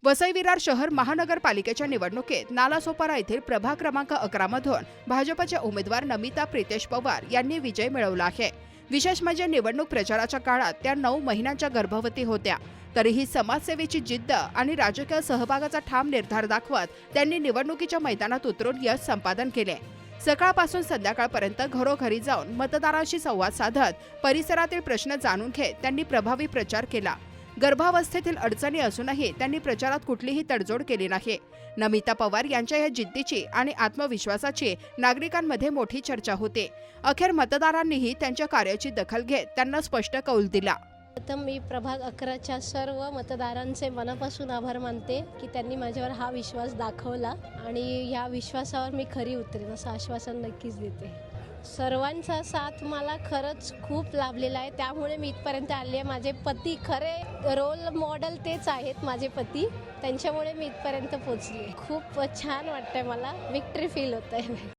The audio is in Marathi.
वसई विरार शहर महानगरपालिकेच्या निवडणुकीत नालासोपारा येथील प्रभाग क्रमांक 11 मधून भाजपचे उमेदवार नमिता प्रितेश पवार यांनी विजय मिळवला आहे। विशेष म्हणजे निवडणूक प्रचाराच्या काळात त्या 9 महिन्यांच्या गर्भवती होत्या। तरीही समाजसेवेची जिद्द आणि राजकीय सहभागाचा ठाम निर्धार दाखवत त्यांनी निवडणुकीच्या मैदानात उतरून यश संपादन केले। सकाळपासून संध्याकाळपर्यंत घरोघरी जाऊन मतदारांशी संवाद साधत परिसरातील प्रश्न जाणून घेत त्यांनी प्रभावी प्रचार केला। गर्भावस्थेतील अडचणी असूनही त्यांनी प्रचारात कुठलीही तडजोड केली नाही। नमिता पवार यांच्या या जिद्दीची आणि आत्मविश्वासाची नागरिकांमध्ये मोठी चर्चा होते। अखेर मतदारांनीही त्यांच्या कार्याची दखल घेत त्यांना स्पष्ट कौल दिला। प्रथम मी प्रभाग 11च्या सर्व मतदारांचे मनापासून आभार मानते की त्यांनी माझ्यावर हा विश्वास दाखवला आणि या विश्वासावर मी खरी उतरेन असं आश्वासन नक्कीच देते। सर्वांचा साथ मला खरंच खूप लाभलेला आहे, त्यामुळे मी इथपर्यंत आले आहे। माझे पती खरे रोल मॉडेल तेच आहेत, माझे पती, त्यांच्यामुळे मी इथपर्यंत पोहोचले। खूप छान वाटतंय, मला विक्ट्री फील होत आहे।